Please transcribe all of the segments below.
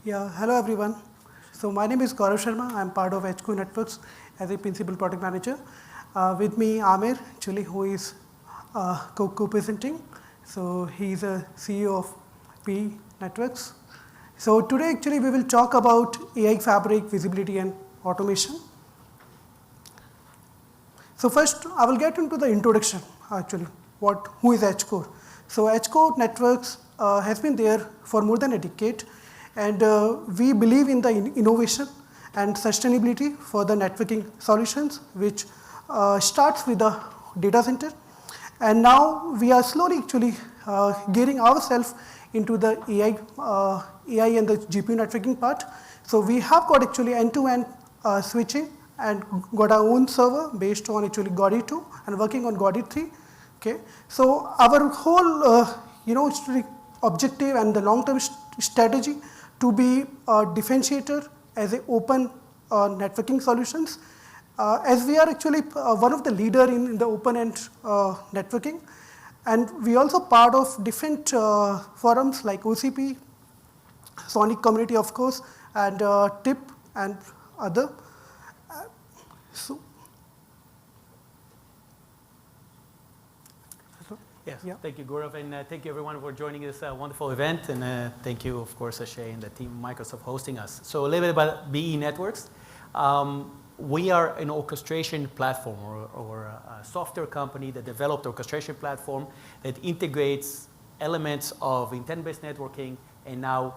Yeah, hello everyone. So my name is Gaurav Sharma. I'm part of EdgeCore Networks as a principal product manager. With me, Amir, actually, who is co-presenting. So he's a CEO of P Networks. So today, actually, we will talk about AI fabric, visibility, and automation. So first, I will get into the introduction, actually, who is EdgeCore. So EdgeCore Networks has been there for more than a decade, and we believe in the innovation and sustainability for the networking solutions, which starts with the data center. And now we are slowly actually gearing ourselves into the AI and the GPU networking part. So we have got actually end-to-end switching and got our own server based on actually Gaudi 2 and working on Gaudi 3. Okay, so our whole objective and the long-term strategy to be a differentiator as an open networking solutions, as we are actually one of the leader in the open-end networking, and we also part of different forums like OCP, SONiC community of course, and TIP and other. Yes, yeah. Thank you, Gaurav, and thank you everyone for joining this wonderful event, and thank you, of course, Ashay and the team Microsoft hosting us. So a little bit about BE Networks. We are an orchestration platform or a software company that developed orchestration platform that integrates elements of intent-based networking and now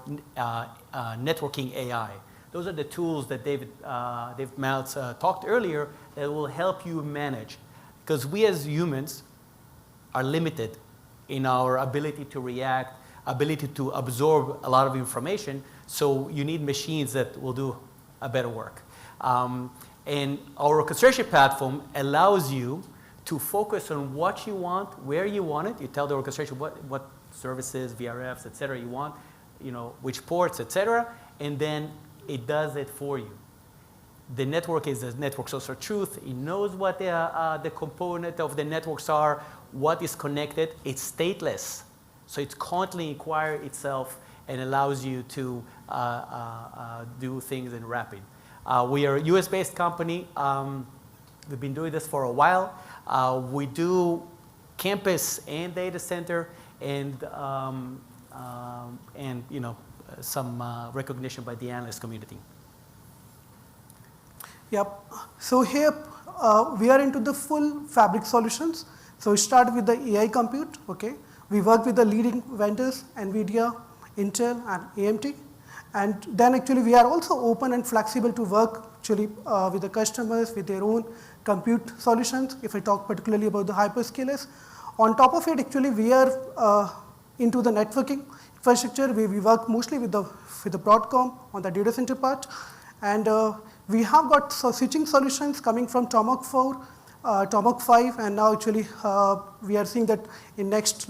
networking AI. Those are the tools that Dave Maltz talked earlier that will help you manage, because we as humans are limited in our ability to react, ability to absorb a lot of information, so you need machines that will do a better work. And our orchestration platform allows you to focus on what you want, where you want it. You tell the orchestration what services, VRFs, et cetera, you want, which ports, et cetera, and then it does it for you. The network is a network source of truth. It knows what the component of the networks are, what is connected. It's stateless, so it constantly inquires itself and allows you to do things in rapid. We are a US-based company. We've been doing this for a while. We do campus and data center, and some recognition by the analyst community. Yep. So here we are into the full fabric solutions. So we start with the AI compute. Okay, we work with the leading vendors, NVIDIA, Intel, and AMD. And then actually we are also open and flexible to work actually with the customers with their own compute solutions. If I talk particularly about the hyperscalers, on top of it, actually we are into the networking infrastructure. We work mostly with the Broadcom on the data center part, and we have got switching solutions coming from Tomahawk 4, Tomahawk 5, and now actually we are seeing that in next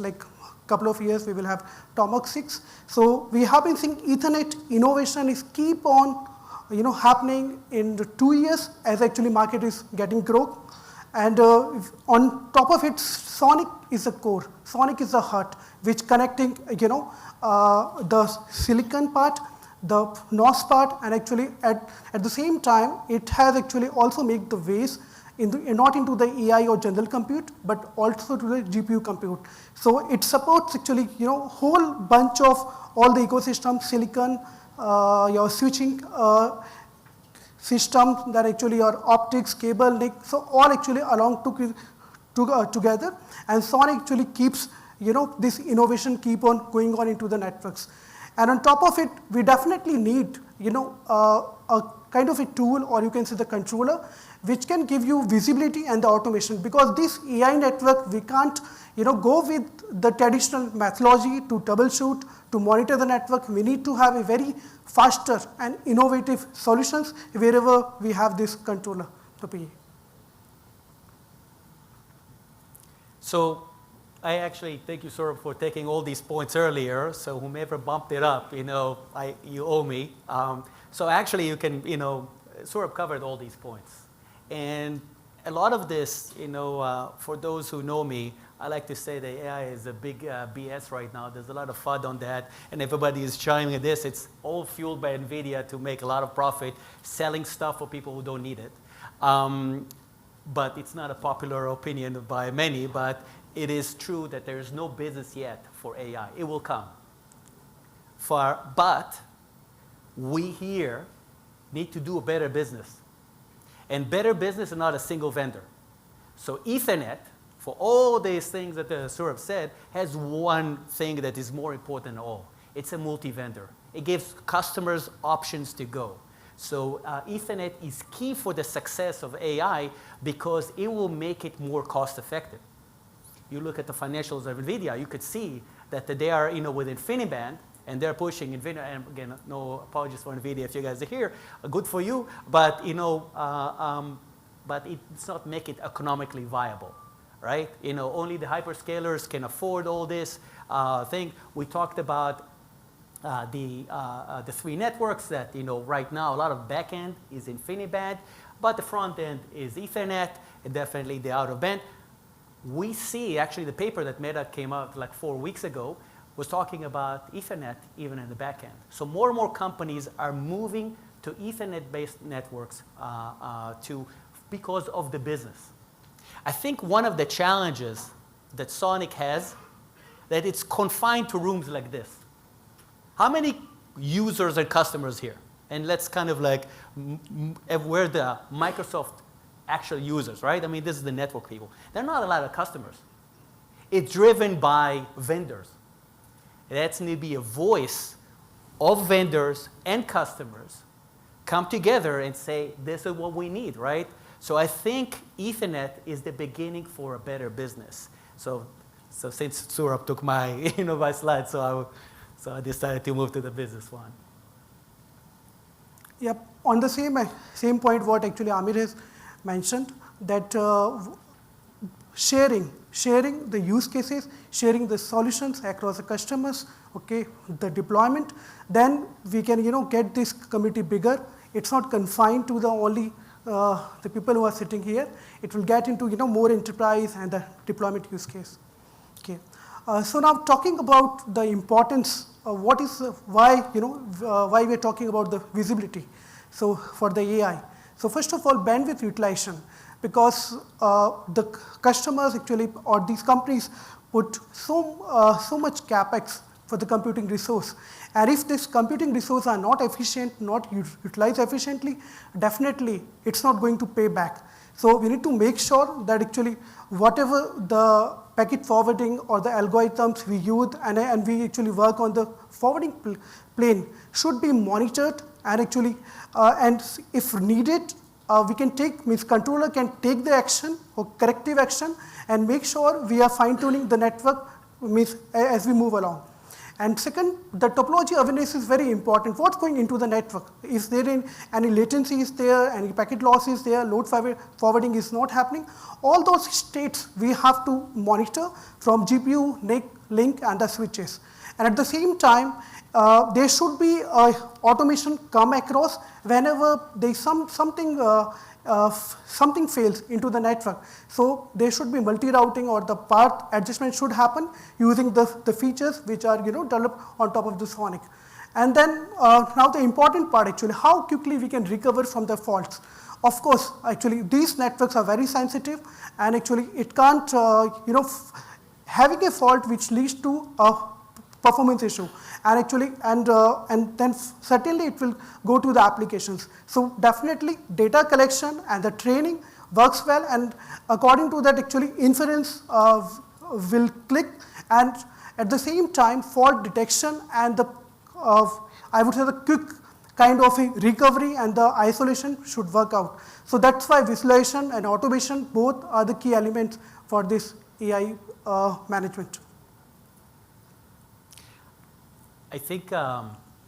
couple of years we will have Tomahawk 6. So we have been seeing Ethernet innovation is keep on happening in the 2 years as actually market is getting growth. And on top of it, SONiC is the core. SONiC is the heart, which connecting the silicon part, the NOS part, and actually at the same time it has actually also make the ways not into the AI or general compute, but also to the GPU compute. So it supports actually whole bunch of all the ecosystem, silicon, your switching systems that actually your optics, cable, link, so all actually along together. And SONiC actually keeps this innovation keep on going on into the networks. And on top of it, we definitely need a kind of a tool, or you can say the controller, which can give you visibility and the automation. Because this AI network, we can't go with the traditional methodology to troubleshoot, to monitor the network. We need to have a very faster and innovative solutions wherever we have this controller to be. So I actually thank you, sir, for taking all these points earlier. So whomever bumped it up, you owe me. So actually you can, sort of covered all these points. And a lot of this, for those who know me, I like to say that AI is a big BS right now. There's a lot of FUD on that, and everybody is chiming at this. It's all fueled by NVIDIA to make a lot of profit, selling stuff for people who don't need it. But it's not a popular opinion by many, but it is true that there is no business yet for AI. It will come. But we here need to do a better business. And better business is not a single vendor. So Ethernet, for all these things that Saurabh said, has one thing that is more important than all. It's a multi-vendor. It gives customers options to go. So Ethernet is key for the success of AI because it will make it more cost-effective. You look at the financials of NVIDIA, you could see that they are with InfiniBand, and they're pushing NVIDIA. And again, no apologies for NVIDIA if you guys are here. Good for you, but but it's not make it economically viable. Right? Only the hyperscalers can afford all this thing. We talked about the three networks that, right now a lot of backend is InfiniBand, but the front end is Ethernet, and definitely the out of band. We see, actually, the paper that Meta came out like 4 weeks ago was talking about Ethernet even in the backend. So more and more companies are moving to Ethernet-based networks because of the business. I think one of the challenges that SONiC has, that it's confined to rooms like this. How many users and customers here? And let's kind of like, where the Microsoft actual users, right? I mean, this is the network people. There are not a lot of customers. It's driven by vendors. That's going to be a voice of vendors and customers come together and say, this is what we need, right? So I think Ethernet is the beginning for a better business. So since Saurabh took my, my slide, so I decided to move to the business one. Yep. On the same point, what actually Amir has mentioned, that sharing the use cases, sharing the solutions across the customers, okay, the deployment, then we can get this community bigger. It's not confined to the only the people who are sitting here. It will get into more enterprise and the deployment use case. Okay. So now talking about the importance of why we are talking about the visibility. So for the AI. So first of all, bandwidth utilization, because the customers actually or these companies put so much capex for the computing resource. And if this computing resource are not efficient, not utilized efficiently, definitely it's not going to pay back. So we need to make sure that actually whatever the packet forwarding or the algorithms we use and we actually work on the forwarding plane should be monitored and actually and if needed we can controller can take the action or corrective action and make sure we are fine tuning the network as we move along. And second, the topology awareness is very important. What's going into the network? Is there any latency is there, any packet loss is there, load forwarding is not happening? All those states we have to monitor from GPU, NIC, link and the switches. And at the same time, there should be automation come across whenever there is something fails into the network. So there should be multi-routing or the path adjustment should happen using the features which are developed on top of the SONiC. And then now the important part actually, how quickly we can recover from the faults. Of course, actually these networks are very sensitive and actually it can't, having a fault which leads to a performance issue and actually and then certainly it will go to the applications. So definitely data collection and the training works well and according to that actually inference will click and at the same time fault detection and the I would say the quick kind of a recovery and the isolation should work out. So that's why visualization and automation both are the key elements for this AI management. I think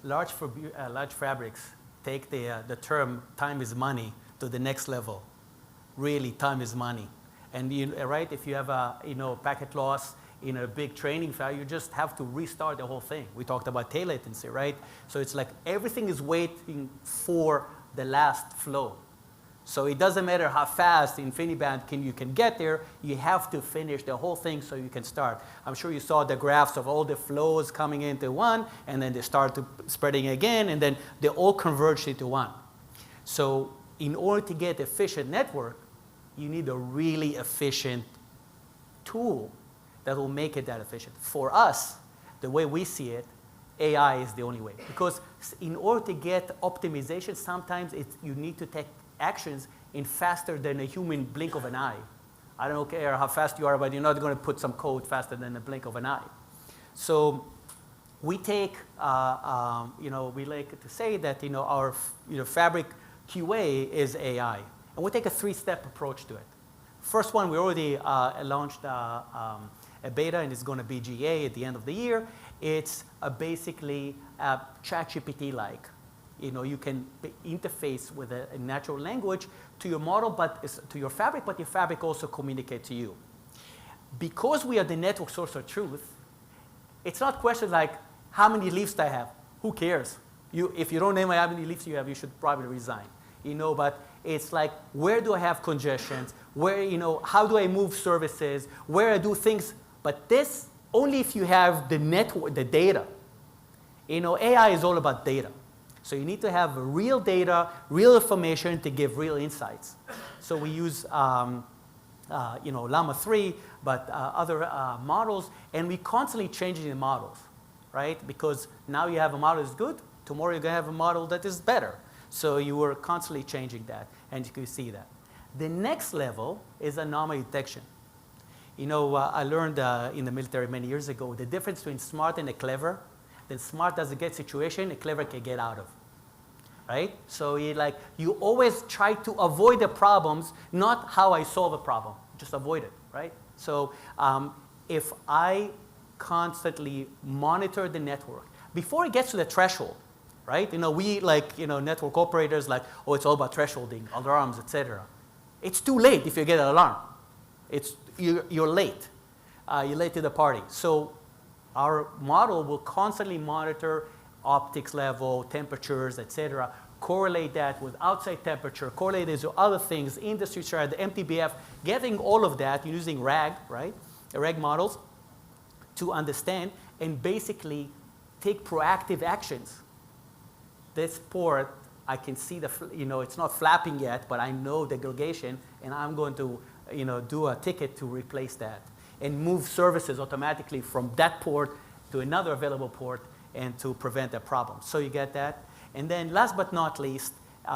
large fabrics take the term time is money to the next level. Really, time is money. And right, if you have a packet loss in a big training file, you just have to restart the whole thing. We talked about tail latency, right? So it's like everything is waiting for the last flow. So it doesn't matter how fast InfiniBand you can get there, you have to finish the whole thing so you can start. I'm sure you saw the graphs of all the flows coming into one, and then they start to spreading again, and then they all converge into one. So in order to get efficient network, you need a really efficient tool that will make it that efficient. For us, the way we see it, AI is the only way. Because in order to get optimization, sometimes you need to take actions in faster than a human blink of an eye. I don't care how fast you are, but you're not going to put some code faster than a blink of an eye. So we take, we like to say that our Fabric QA is AI. And we take a 3-step approach to it. First one, we already launched a beta, and it's going to be GA at the end of the year. It's basically ChatGPT-like. You can interface with a natural language to your model, to your Fabric, but your Fabric also communicates to you. Because we are the network source of truth, it's not questions like, how many leaves do I have? Who cares? If you don't know how many leaves you have, you should probably resign. But it's like, where do I have congestions? Where, how do I move services? Where I do things? But this, only if you have the network, the data. AI is all about data. So you need to have real data, real information to give real insights. So we use Llama 3, but other models, and we constantly changing the models, right? Because now you have a model that's good, tomorrow you're going to have a model that is better. So you are constantly changing that, and you can see that. The next level is anomaly detection. I learned in the military many years ago the difference between smart and a clever. Then smart doesn't get situation, a clever can get out of, right? So you always try to avoid the problems, not how I solve a problem, just avoid it, right? So if I constantly monitor the network, before it gets to the threshold, right? We network operators it's all about thresholding, alarms, etc. It's too late if you get an alarm. You're late. You're late to the party. So our model will constantly monitor optics level, temperatures, etc., correlate that with outside temperature, correlate it to other things, industry chart, the MTBF, getting all of that using RAG, right? RAG models to understand and basically take proactive actions. This port, I can see it's not flapping yet, but I know the aggregation, and I'm going to, do a ticket to replace that and move services automatically from that port to another available port and to prevent a problem. So you get that. And then last but not least, the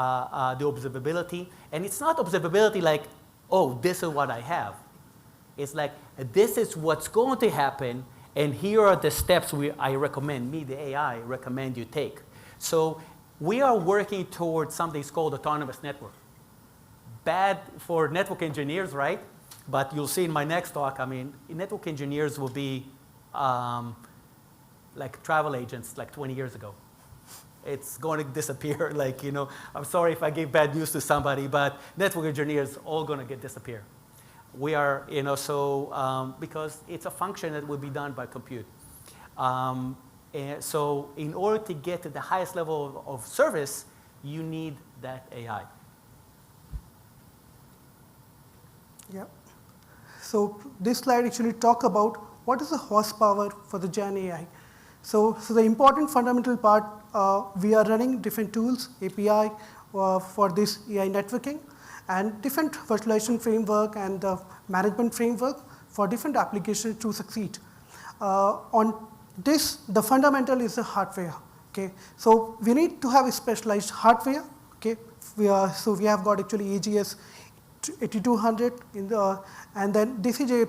observability. And it's not observability like, oh, this is what I have. It's like, this is what's going to happen, and here are the steps I recommend, the AI, recommend you take. So we are working towards something called autonomous network. Bad for network engineers, right? But you'll see in my next talk, network engineers will be like travel agents like 20 years ago. It's going to disappear. I'm sorry if I gave bad news to somebody, but network engineers all going to disappear. We are, because it's a function that will be done by compute. And so in order to get to the highest level of service, you need that AI. Yeah. So this slide actually talk about what is the horsepower for the Gen AI. So the important fundamental part, we are running different tools, API for this AI networking, and different virtualization framework and the management framework for different applications to succeed. On this, the fundamental is the hardware. Okay, so we need to have a specialized hardware. Okay, so we have got actually AGS 8200 and then this is a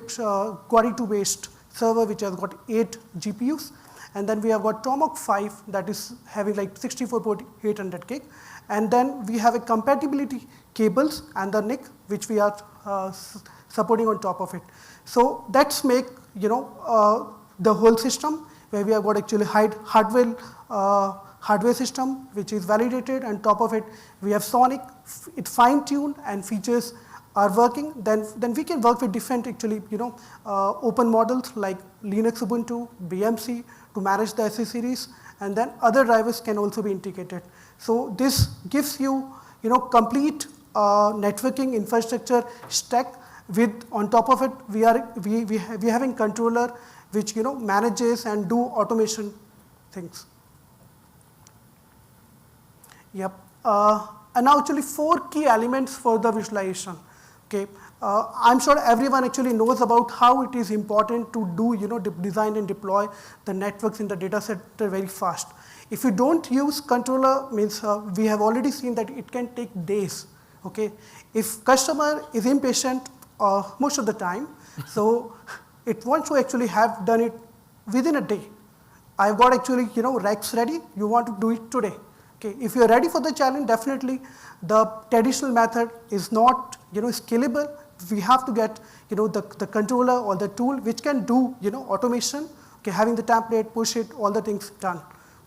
Query 2 based server which has got 8 GPUs, and then we have got Tomahawk 5 that is having like 64 port 800 gig, and then we have a compatibility cables and the NIC which we are supporting on top of it. So that's make the whole system where we have got actually hardware system which is validated, and top of it we have SONiC, it's fine-tuned and features are working. Then we can work with different actually open models like Linux, Ubuntu, BMC to manage the SS series, and then other drivers can also be integrated. So this gives you complete networking infrastructure stack. With on top of it, we having controller which manages and do automation things. Yep. And now actually 4 key elements for the visualization. Okay. I'm sure everyone actually knows about how it is important to do design and deploy the networks in the data center very fast. If you don't use controller, means we have already seen that it can take days. Okay. If customer is impatient most of the time, so it wants to actually have done it within a day. I've got actually racks ready. You want to do it today. Okay. If you're ready for the challenge, definitely the traditional method is not scalable. We have to get the controller or the tool which can do automation. Okay, having the template, push it, all the things done.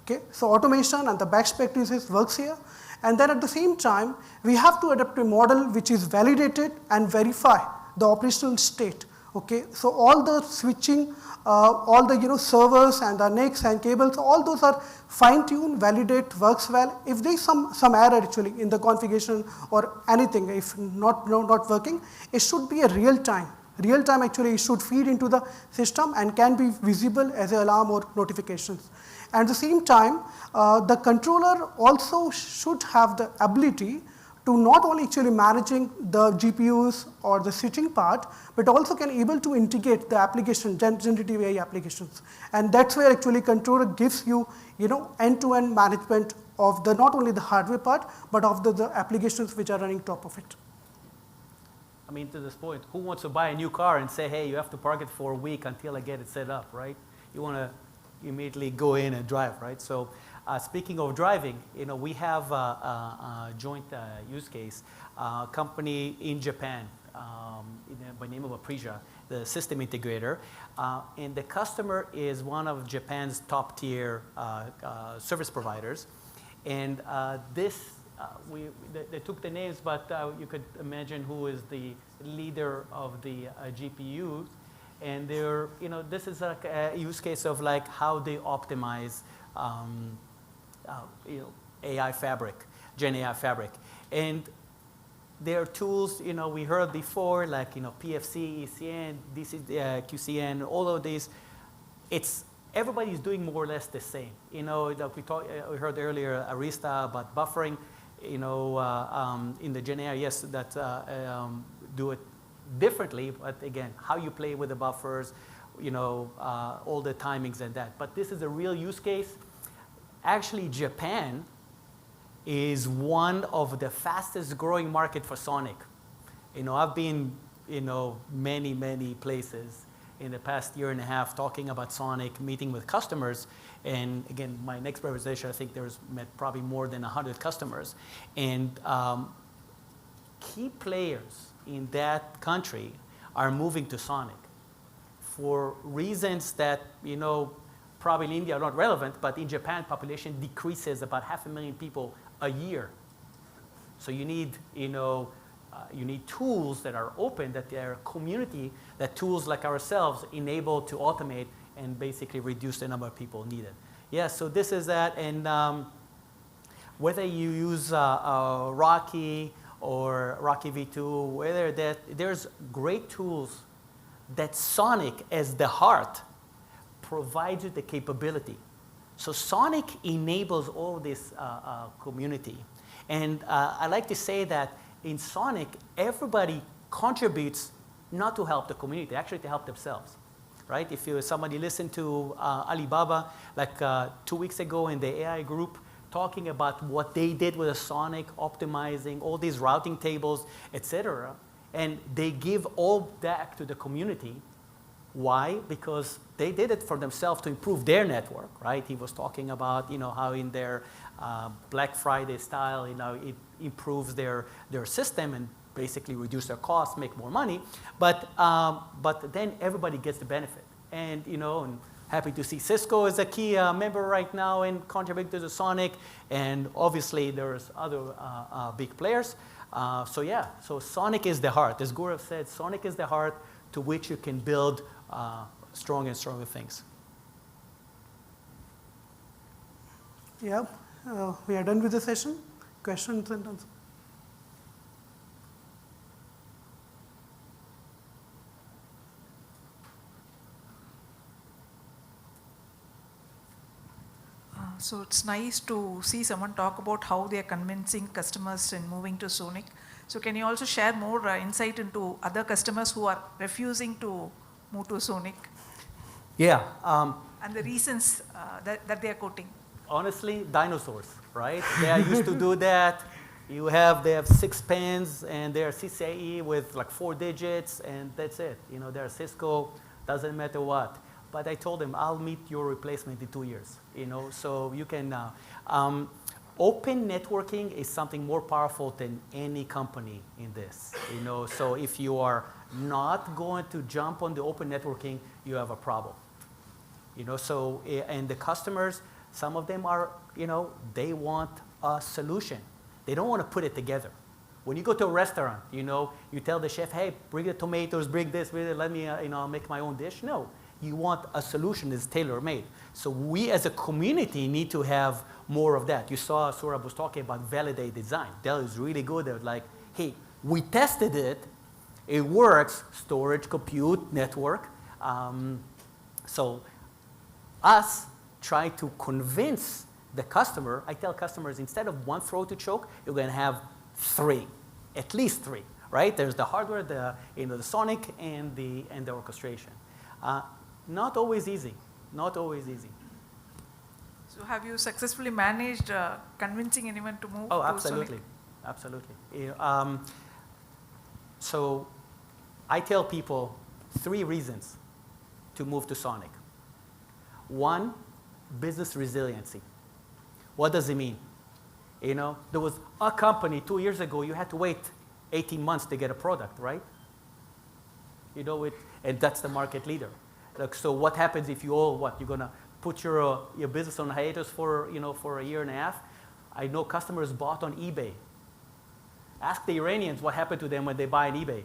Okay, so automation and the best practices works here. And then at the same time, we have to adapt a model which is validated and verify the operational state. Okay, so all the switching, all the servers and the NICs and cables, all those are fine-tuned, validate, works well. If there is some error actually in the configuration or anything, if not working, it should be a real time. Real time actually it should feed into the system and can be visible as an alarm or notifications. At the same time, the controller also should have the ability to not only actually managing the GPUs or the switching part, but also can able to integrate the application, generative AI applications. And that's where actually controller gives you, end-to-end management of the not only the hardware part, but of the applications which are running top of it. I mean, to this point, who wants to buy a new car and say, hey, you have to park it for a week until I get it set up, right? You want to immediately go in and drive, right? So speaking of driving, we have a joint use case, company in Japan by name of Aprija, the system integrator, and the customer is one of Japan's top tier service providers, and they took the names, but you could imagine who is the leader of the GPUs. And they're, this is like a use case of like how they optimize, AI fabric, Gen AI fabric. And there are tools, we heard before, like, PFC, ECN, QCN, all of these. Everybody's doing more or less the same. Like we heard earlier, Arista about buffering, in the Gen AI, yes, that do it differently, but again, how you play with the buffers, all the timings and that. But this is a real use case. Actually, Japan is one of the fastest growing market for SONiC. I've been, many, many places in the past year and a half talking about SONiC, meeting with customers. And again, my next presentation, I think there's met probably more than 100 customers. And key players in that country are moving to SONiC for reasons that, probably in India are not relevant, but in Japan, population decreases about 500,000 people a year. So you need, you need tools that are open, that are community, that tools like ourselves enable to automate and basically reduce the number of people needed. Yeah, so this is that, and whether you use Rocky or Rocky V2, whether there's great tools that SONiC as the heart provides you the capability. So SONiC enables all this community. And I like to say that in SONiC, everybody contributes not to help the community, actually to help themselves, right? If somebody listened to Alibaba like 2 weeks ago in the AI group, talking about what they did with a SONiC, optimizing all these routing tables, etc. And they give all that to the community. Why? Because they did it for themselves to improve their network, right? He was talking about, how in their Black Friday style, it improves their system and basically reduce their costs, make more money. But then everybody gets the benefit. And, and happy to see Cisco is a key member right now and contributing to the SONiC. And obviously there's other big players. So yeah, so SONiC is the heart. As Gaurav said, SONiC is the heart to which you can build stronger and stronger things. Yeah, we are done with the session. Questions and answers. So it's nice to see someone talk about how they are convincing customers in moving to SONiC. So can you also share more insight into other customers who are refusing to move to SONiC? Yeah. And the reasons that they are quoting. Honestly, dinosaurs, right? They are used to do that. They have 6 pins and they're CCIE with like 4 digits and that's it. They're Cisco, doesn't matter what. But I told them, I'll meet your replacement in 2 years, so you can, open networking is something more powerful than any company in this, so if you are not going to jump on the open networking, you have a problem, so, and the customers, some of them are, they want a solution. They don't want to put it together. When you go to a restaurant, you tell the chef, hey, bring the tomatoes, bring this, let me, I'll make my own dish. No. You want a solution that's tailor-made. So we as a community need to have more of that. You saw Saurabh was talking about validated design. Dell is really good at like, hey, we tested it. It works, storage, compute, network. So us try to convince the customer. I tell customers, instead of 1 throat to choke, you're going to have 3, at least 3, right? There's the hardware, the SONiC, and the orchestration. Not always easy. Not always easy. So have you successfully managed convincing anyone to move to absolutely. SONiC? Absolutely. So I tell people 3 reasons to move to SONiC. 1, business resiliency. What does it mean? There was a company 2 years ago, you had to wait 18 months to get a product, right? And that's the market leader. So what happens if you all, you're going to put your business on hiatus for, for a year and a half? I know customers bought on eBay. Ask the Iranians what happened to them when they buy on eBay,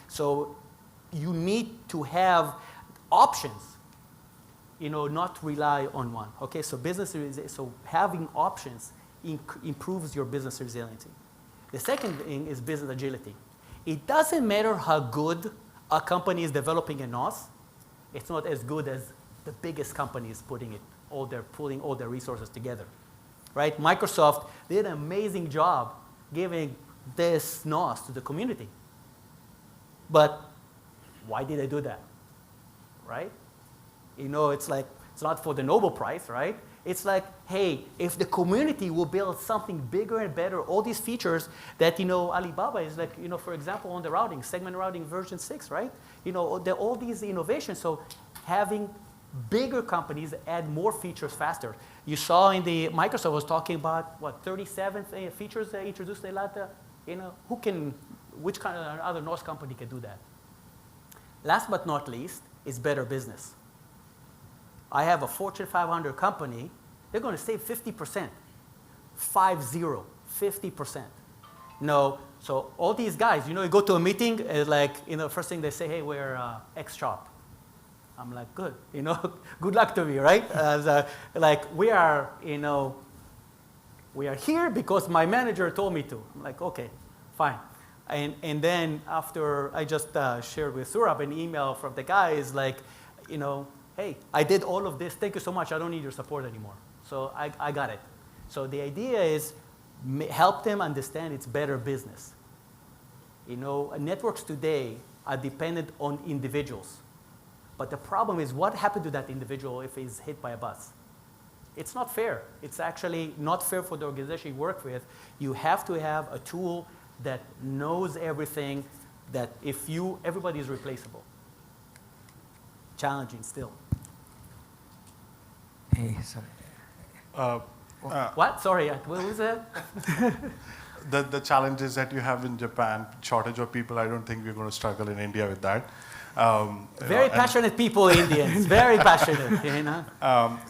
So you need to have options, not rely on one. Okay, so so having options improves your business resiliency. The second thing is business agility. It doesn't matter how good a company is developing a NOS, it's not as good as the biggest companies pulling all their resources together, right? Microsoft did an amazing job giving this NOS to the community. But why did they do that, right? It's like, it's not for the Nobel Prize, right? It's like, hey, if the community will build something bigger and better, all these features that, Alibaba is like, for example, on the routing, segment routing version 6, right? All these innovations. So having bigger companies add more features faster. You saw in the, Microsoft was talking about, 37 features they introduced in Lata. Which kind of other NOS company can do that? Last but not least is better business. I have a Fortune 500 company, they're going to save 50%. 50%. No, so all these guys, you go to a meeting, first thing they say, hey, we're X shop. I'm like, good, good luck to me, right? We are, we are here because my manager told me to. I'm like, okay, fine. And then after I just shared with Saurabh an email from the guys, hey, I did all of this. Thank you so much. I don't need your support anymore. So I got it. So the idea is help them understand it's better business. Networks today are dependent on individuals. But the problem is what happened to that individual if he's hit by a bus? It's not fair. It's actually not fair for the organization you work with. You have to have a tool that knows everything, that everybody is replaceable. Challenging still. Hey, sorry. What? Sorry, what was that? The challenges that you have in Japan, shortage of people, I don't think we're going to struggle in India with that. Very passionate people, Indians. Very passionate.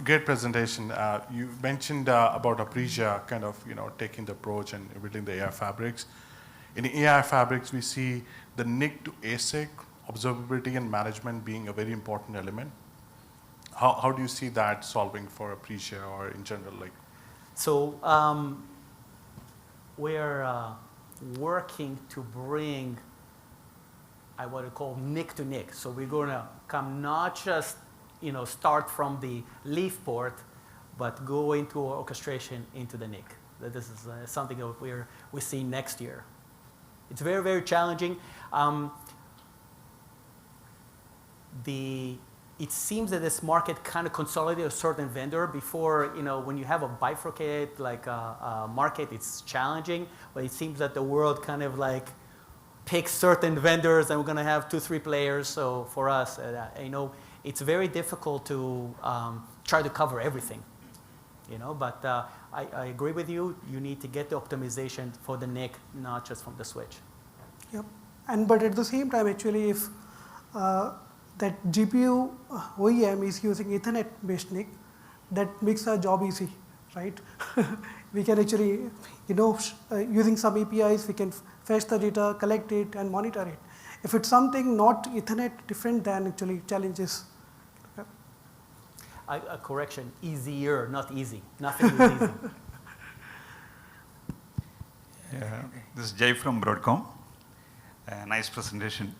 Great presentation. You mentioned about Aprecia kind of taking the approach and building the AI fabrics. In AI fabrics, we see the NIC to ASIC, observability and management being a very important element. How do you see that solving for Aprecia or in general? So we're working to bring what I call NIC to NIC. So we're going to come not just start from the leaf port, but go into orchestration into the NIC. This is something that we see next year. It's very, very challenging. It seems that this market kind of consolidated a certain vendor before, when you have a bifurcated market, it's challenging, but it seems that the world kind of picks certain vendors and we're going to have 2-3 players. So for us, it's very difficult to try to cover everything, but I agree with you. You need to get the optimization for the NIC, not just from the switch. Yep. But at the same time, actually, if that GPU OEM is using Ethernet-based NIC, that makes our job easy, right? We can actually, using some APIs, we can fetch the data, collect it, and monitor it. If it's something not Ethernet different, then actually challenges. A correction, easier, not easy. Nothing is easy. Yeah, this is Jay from Broadcom. Nice presentation.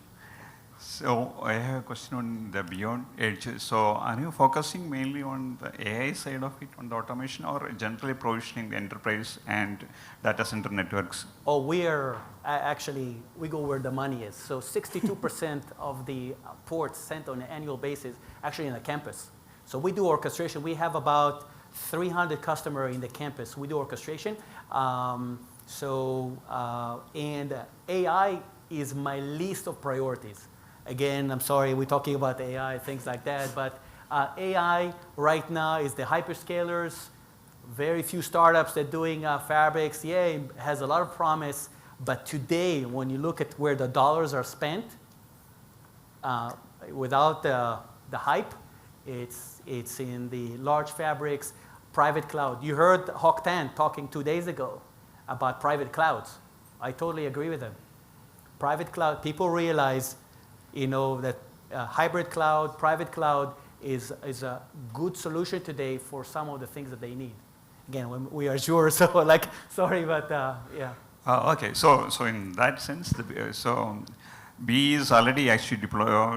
So I have a question on the beyond edge. So are you focusing mainly on the AI side of it, on the automation, or generally provisioning the enterprise and data center networks? Oh, we go where the money is. So 62% of the ports sent on an annual basis actually in the campus. So we do orchestration. We have about 300 customers in the campus. We do orchestration. And AI is my least of priorities. Again, I'm sorry, we're talking about AI, things like that, but AI right now is the hyperscalers, very few startups that are doing fabrics. Yeah, it has a lot of promise, but today, when you look at where the dollars are spent, without the hype, it's in the large fabrics, private cloud. You heard Hock Tan talking 2 days ago about private clouds. I totally agree with him. Private cloud, people realize that hybrid cloud, private cloud is a good solution today for some of the things that they need. Again, we are sure, so sorry, but yeah. Okay, so in that sense, B is already actually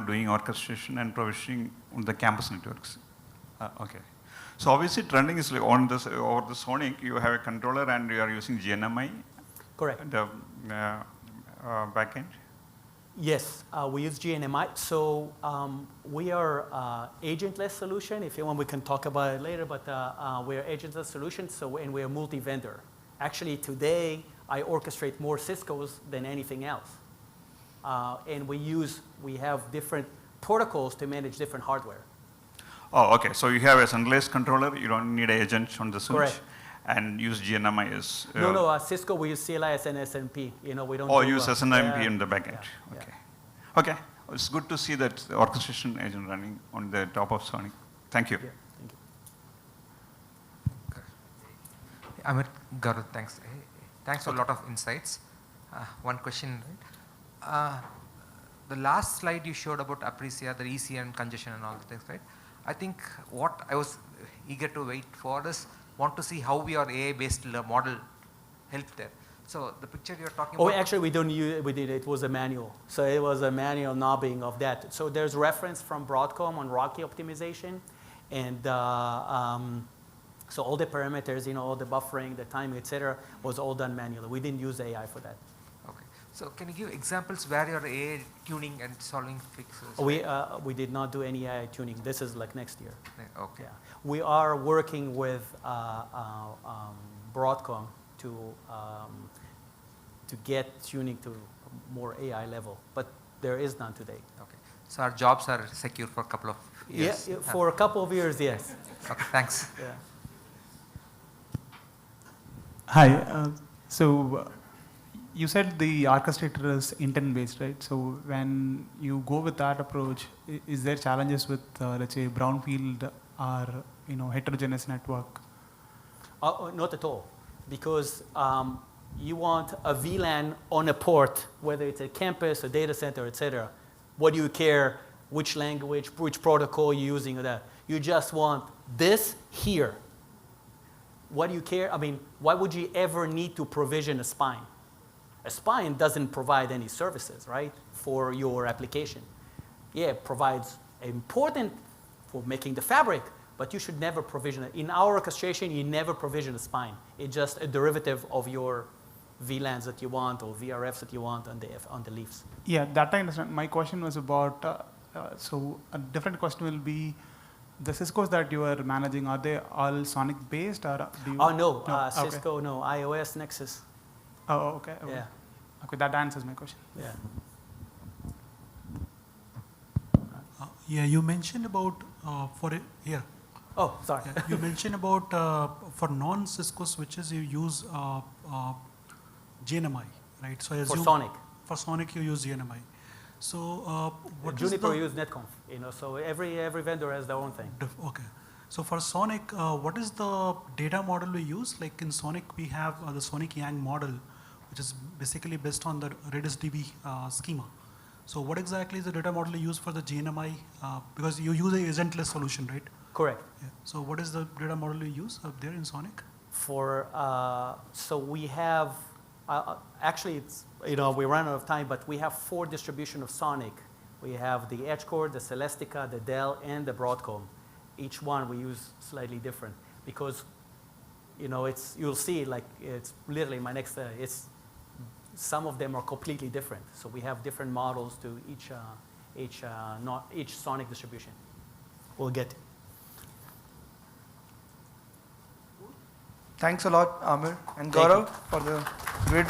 doing orchestration and provisioning on the campus networks. Okay. So obviously trending is over the SONiC, you have a controller and you are using GNMI. Correct. The backend. Yes, we use GNMI. So we are agentless solution. If you want, we can talk about it later, but we are agentless solution, and we are multi-vendor. Actually, today, I orchestrate more Cisco's than anything else. And we have different protocols to manage different hardware. Oh, okay. So you have a centralized controller, you don't need an agent on the switch. Correct. And use GNMI as... No, Cisco, we use CLIS and SNP. We don't use SNMP in the backend. Yeah. Okay. Okay. It's good to see that the orchestration agent running on the top of SONiC. Thank you. Yeah, thank you. Amir, Gaurav, thanks. Thanks for a lot of insights. One question, right? The last slide you showed about Aprecia, the ECN congestion and all the things, right? I think what I was eager to wait for is want to see how your AI-based model helped there. So the picture you're talking about. Oh, actually, we don't use. We did. It was a manual. So it was a manual knobbing of that. So there's reference from Broadcom on Rocky optimization, and so all the parameters, all the buffering, the timing, etc., was all done manually. We didn't use AI for that. Okay. So can you give examples where your AI tuning and solving fixes? We did not do any AI tuning. This is next year. Okay. Yeah. We are working with Broadcom to get tuning to more AI level, but there is none today. Okay. So our jobs are secure for a couple of years? Yeah, for a couple of years, yes. Okay, thanks. Yeah. Hi. You said the orchestrator is intent-based, right? So when you go with that approach, is there challenges with, let's say, brownfield or heterogeneous network? Not at all, because you want a VLAN on a port, whether it's a campus, a data center, etc. What do you care which language, which protocol you're using or that? You just want this here. What do you care? I mean, why would you ever need to provision a spine? A spine doesn't provide any services, right, for your application. Yeah, it provides important for making the fabric, but you should never provision it. In our orchestration, you never provision a spine. It's just a derivative of your VLANs that you want or VRFs that you want on the leaves. Yeah, that I understand. My question was about, so a different question will be, the Ciscos that you are managing, are they all SONiC based or do you? Oh, no, okay. Cisco, no, iOS, Nexus. Oh, okay. Yeah, Okay, that answers my question. yeah. Yeah, you mentioned about Oh, sorry. you mentioned about for non-Cisco switches you use GNMI, right? So I For assume SONiC. for SONiC you use GNMI. So what is Juniper the use netconf, you know, so every vendor has their own thing. okay? So for SONiC, what is the data model we use? Like in SONiC, we have the SONiC Yang model, which is basically based on the Redis DB schema. So what exactly is the data model you use for the GNMI? Because you use a agentless solution, right? Correct. Yeah. So what is the data model you use up there in SONiC? For, so we have, actually it's, you know, we run out of time, but we have 4 distribution of SONiC. We have the EdgeCore, the Celestica, the Dell, and the Broadcom. Each one we use slightly different because, you know, it's, you'll see like it's literally my next, it's, some of them are completely different. So we have different models to each SONiC distribution. We'll get. Thanks a lot, Amir and Gaurav, for the great